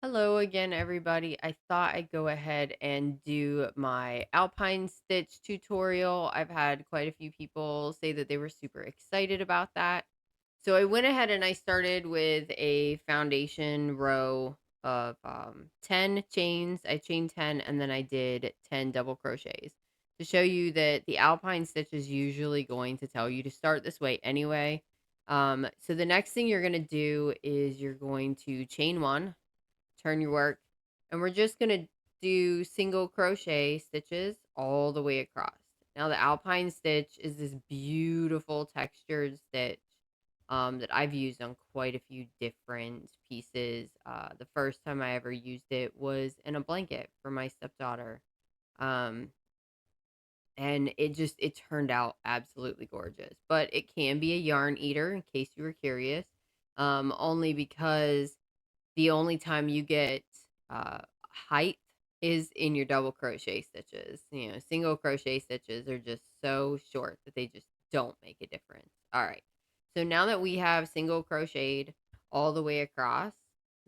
Hello again, everybody. I thought I'd go ahead and do my Alpine Stitch tutorial. I've had quite a few people say that they were super excited about that. So I went ahead and I started with a foundation row of 10 chains. I chained 10 and then I did 10 double crochets to show you that the Alpine Stitch is usually going to tell you to start this way anyway. So the next thing you're going to do is you're going to chain one, turn your work, and we're just going to do single crochet stitches all the way across. Now the Alpine Stitch is this beautiful textured stitch that I've used on quite a few different pieces. The first time I ever used it was in a blanket for my stepdaughter. Um, and it turned out absolutely gorgeous. But it can be a yarn eater in case you were curious. Only because the only time you get height is in your double crochet stitches. Single crochet stitches are just so short that they just don't make a difference. All right. So now that we have single crocheted all the way across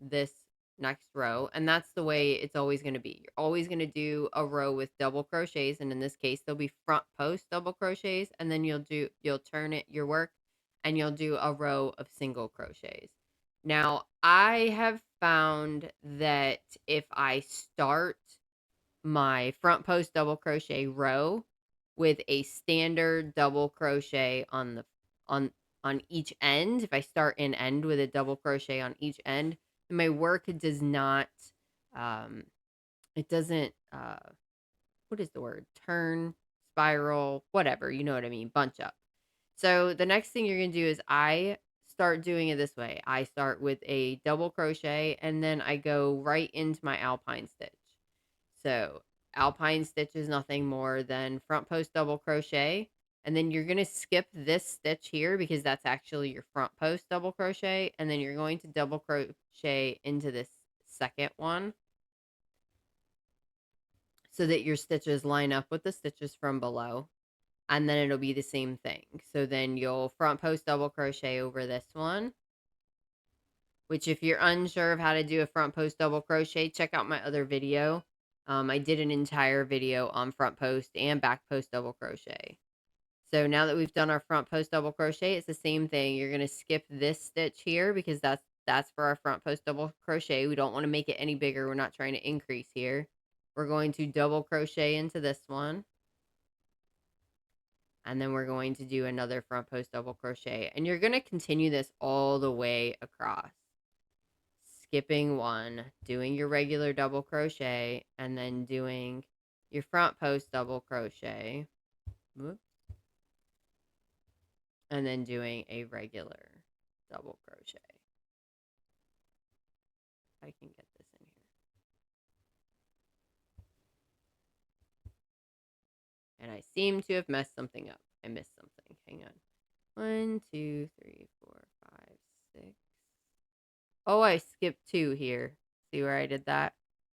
this next row, and that's the way it's always going to be. You're always going to do a row with double crochets, and in this case there'll be front post double crochets, and then you'll turn it your work and you'll do a row of single crochets. Now, I have found that if I start my front post double crochet row with a standard double crochet on each end, if I start and end with a double crochet on each end, then my work does not um it doesn't what is the word? Turn, spiral, whatever, you know what I mean, bunch up. So the next thing you're going to do is I start doing it this way. I start with a double crochet and then I go right into my Alpine stitch. So Alpine stitch is nothing more than front post double crochet. And then you're going to skip this stitch here because that's actually your front post double crochet. And then you're going to double crochet into this second one so that your stitches line up with the stitches from below, and then it'll be the same thing. So then you'll front post double crochet over this one, which if you're unsure of how to do a front post double crochet, check out my other video. I did an entire video on front post and back post double crochet. So now that we've done our front post double crochet, it's the same thing. You're going to skip this stitch here because that's for our front post double crochet. We don't want to make it any bigger. We're not trying to increase here. We're going to double crochet into this one. And then we're going to do another front post double crochet. And you're going to continue this all the way across. Skipping one, doing your regular double crochet, and then doing your front post double crochet. Whoops. And then doing a regular double crochet. If I can get this in here. And I seem to have messed something up. I missed something. Hang on. 1, 2, 3, 4, 5, 6. Oh, I skipped 2 here. See where I did that?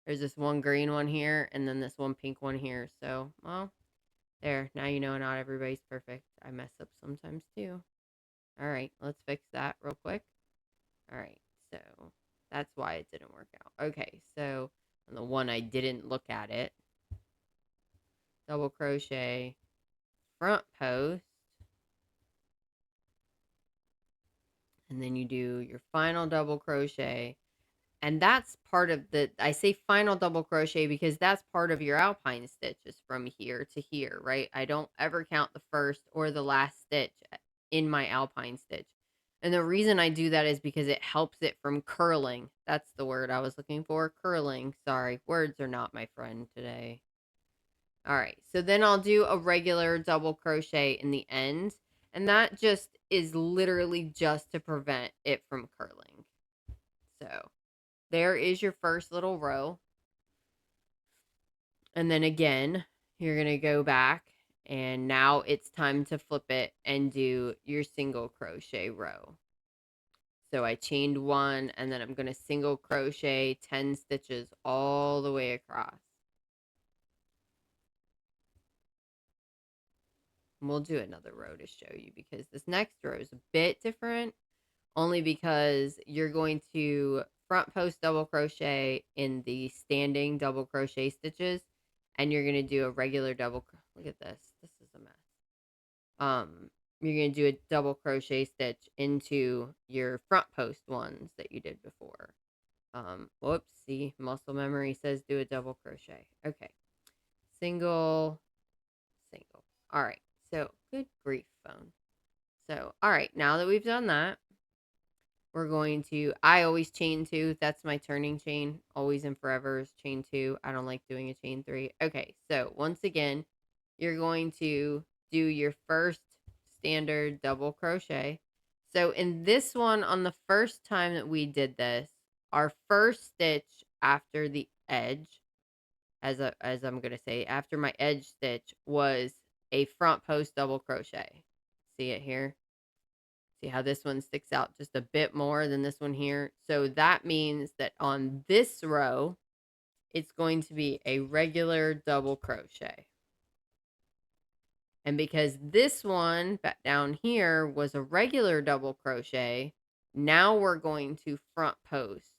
There's this one green one here, and then this one pink one here. So, well, there. Now you know not everybody's perfect. I mess up sometimes too. All right, let's fix that real quick. All right, so that's why it didn't work out. Okay, so on the one I didn't look at it, double crochet, front post, and then you do your final double crochet. And that's part of I say final double crochet because that's part of your Alpine stitches from here to here, right? I don't ever count the first or the last stitch in my Alpine stitch. And the reason I do that is because it helps it from curling. That's the word I was looking for, curling. Sorry, words are not my friend today. All right, so then I'll do a regular double crochet in the end. And that just is literally just to prevent it from curling. So there is your first little row. And then again, you're going to go back and now it's time to flip it and do your single crochet row. So I chained one and then I'm going to single crochet 10 stitches all the way across. And we'll do another row to show you because this next row is a bit different, only because you're going to front post double crochet in the standing double crochet stitches, and you're going to do a regular look at this. This is a mess. You're going to do a double crochet stitch into your front post ones that you did before. Whoops, see, muscle memory says do a double crochet. Okay. Single. All right. So, good grief, phone. So, all right, now that we've done that, we're going to, I always chain 2. That's my turning chain. Always and forever is chain 2. I don't like doing a chain 3. Okay, so once again, you're going to do your first standard double crochet. So in this one, on the first time that we did this, our first stitch after the edge, as I'm going to say, after my edge stitch was a front post double crochet. See it here? See how this one sticks out just a bit more than this one here? So that means that on this row, it's going to be a regular double crochet. And because this one back down here was a regular double crochet, now we're going to front post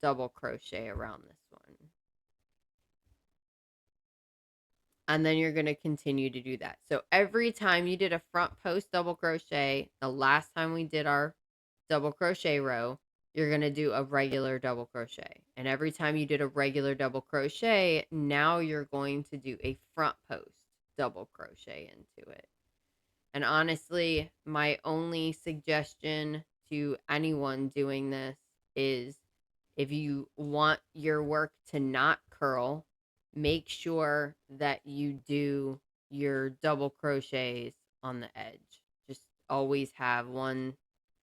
double crochet around this one. And then you're going to continue to do that. So every time you did a front post double crochet, the last time we did our double crochet row, you're going to do a regular double crochet. And every time you did a regular double crochet, now you're going to do a front post double crochet into it. And honestly, my only suggestion to anyone doing this is if you want your work to not curl, make sure that you do your double crochets on the edge. Just always have one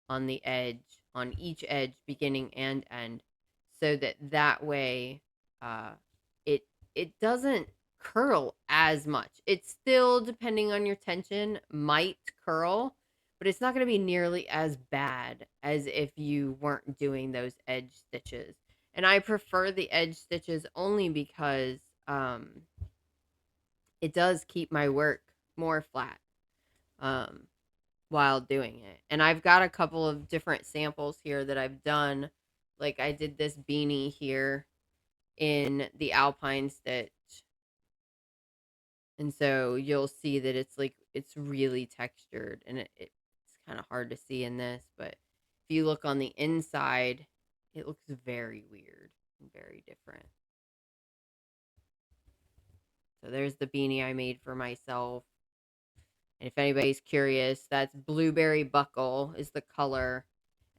on the edge, on each edge, beginning and end, so that way it doesn't curl as much. It's still, depending on your tension, might curl, but it's not going to be nearly as bad as if you weren't doing those edge stitches. And I prefer the edge stitches only because it does keep my work more flat while doing it. And I've got a couple of different samples here that I've done. Like I did this beanie here in the Alpine Stitch. And so you'll see that it's really textured, and it's kind of hard to see in this, but if you look on the inside, it looks very weird and very different. So there's the beanie I made for myself. And if anybody's curious, that's Blueberry Buckle is the color.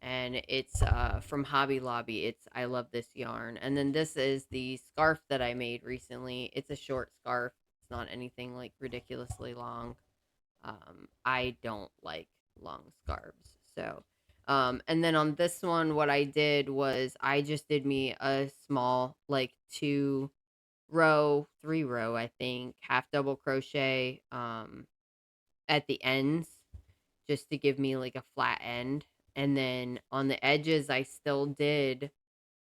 And it's from Hobby Lobby. I love this yarn. And then this is the scarf that I made recently. It's a short scarf. It's not anything like ridiculously long. I don't like long scarves. So, and then on this one, what I did was I just did me a small, like 3 row, I think, half double crochet at the ends, just to give me like a flat end. And then on the edges, I still did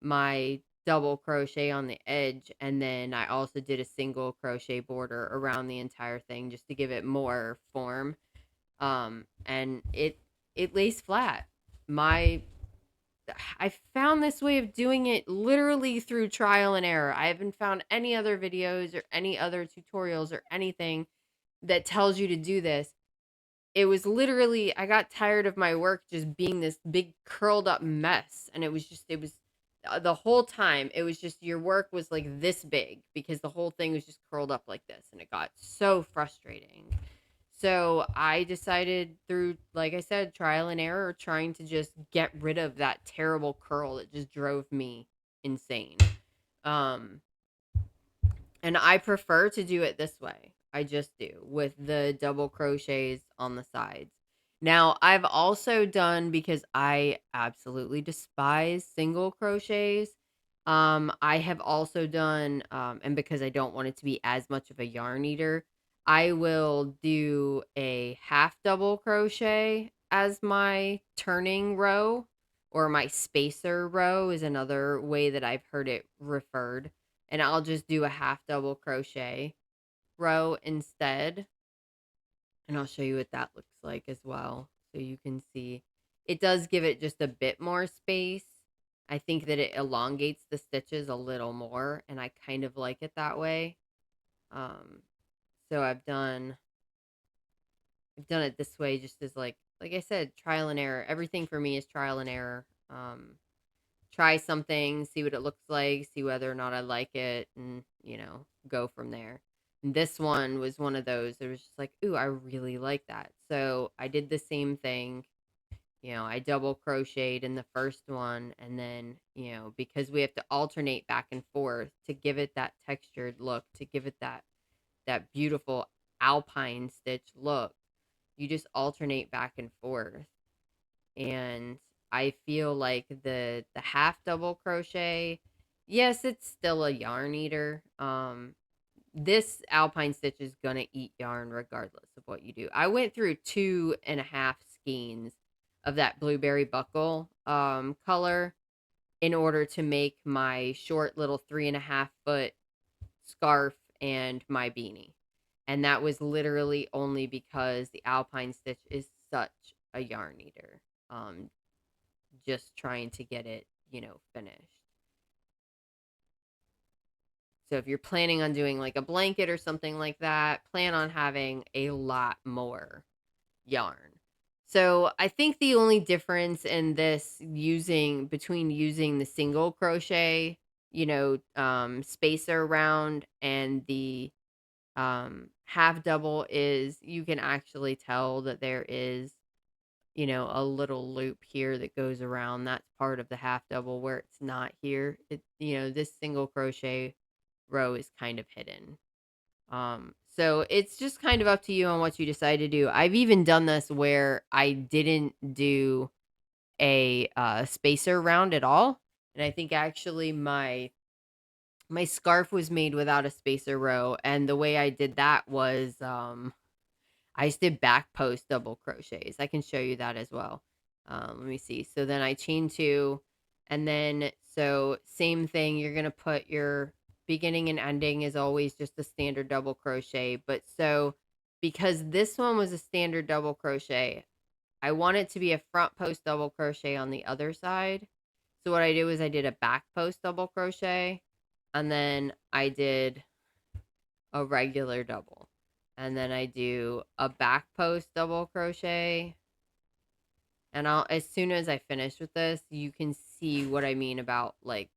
my double crochet on the edge, and then I also did a single crochet border around the entire thing just to give it more form. And it lays flat. I found this way of doing it literally through trial and error. I haven't found any other videos or any other tutorials or anything that tells you to do this. It was literally, I got tired of my work just being this big curled up mess. And it was the whole time, it was just your work was like this big because the whole thing was just curled up like this. And it got so frustrating. So I decided through, like I said, trial and error, trying to just get rid of that terrible curl that just drove me insane. And I prefer to do it this way. I just do, with the double crochets on the sides. Now, I've also done, because I absolutely despise single crochets, I have also done, and because I don't want it to be as much of a yarn eater, I will do a half double crochet as my turning row, or my spacer row is another way that I've heard it referred. And I'll just do a half double crochet row instead. And I'll show you what that looks like as well, so you can see. It does give it just a bit more space. I think that it elongates the stitches a little more, and I kind of like it that way. Um, so I've done it this way just as like I said, trial and error. Everything for me is trial and error. Try something, see what it looks like, see whether or not I like it, and go from there. And this one was one of those. It was just like, ooh, I really like that. So I did the same thing. I double crocheted in the first one, and then, because we have to alternate back and forth to give it that textured look, to give it that beautiful alpine stitch look, you just alternate back and forth. And I feel like the half double crochet, yes, it's still a yarn eater. This alpine stitch is gonna eat yarn regardless of what you do. I went through 2.5 skeins of that blueberry buckle color in order to make my short little 3.5 foot scarf and my beanie. And that was literally only because the alpine stitch is such a yarn eater. Um, just trying to get it, finished. So if you're planning on doing like a blanket or something like that, plan on having a lot more yarn. So I think the only difference in this between using the single crochet, spacer round and the half double is you can actually tell that there is a little loop here that goes around. That's part of the half double where it's not here. This single crochet row is kind of hidden. So it's just kind of up to you on what you decide to do. I've even done this where I didn't do a spacer round at all. And I think actually my scarf was made without a spacer row. And the way I did that was I just did back post double crochets. I can show you that as well. Let me see. So then I chain 2, and then so same thing. You're gonna put your beginning and ending is always just a standard double crochet. But so because this one was a standard double crochet, I want it to be a front post double crochet on the other side. So what I did was I did a back post double crochet, and then I did a regular double. And then I do a back post double crochet. And as soon as I finish with this, you can see what I mean about it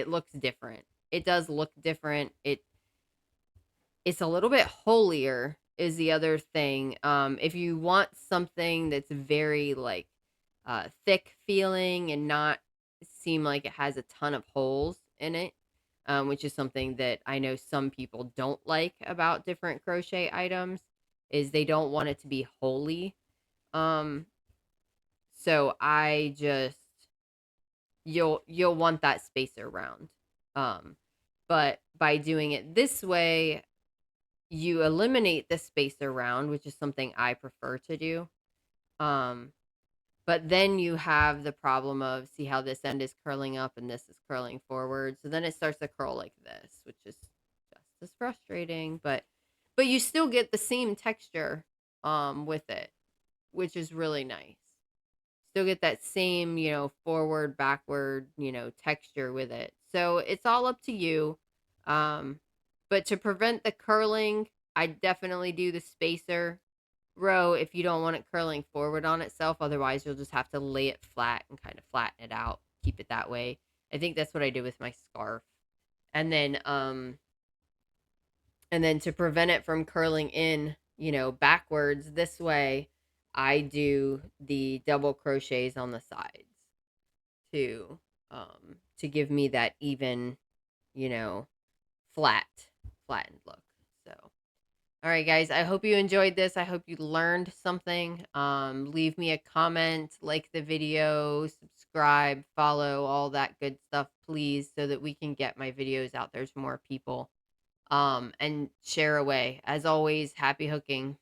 looks different. It does look different. It's a little bit holier is the other thing. If you want something that's very thick feeling and not seem like it has a ton of holes in it, which is something that I know some people don't like about different crochet items, is they don't want it to be holy. So I just you'll want that spacer round. But by doing it this way, you eliminate the spacer round, which is something I prefer to do. But then you have the problem of, see how this end is curling up and this is curling forward. So then it starts to curl like this, which is just as frustrating, but you still get the same texture with it, which is really nice. Still get that same, forward, backward, texture with it. So it's all up to you. But to prevent the curling, I definitely do the spacer row if you don't want it curling forward on itself. Otherwise, you'll just have to lay it flat and kind of flatten it out. Keep it that way. I think that's what I did with my scarf. And then to prevent it from curling in, backwards this way, I do the double crochets on the sides to give me that even, you know, flattened look. So all right, guys, I hope you enjoyed this. I hope you learned something. Leave me a comment, like the video, subscribe, follow, all that good stuff, please, so that we can get my videos out there to more people. And share away. As always, happy hooking.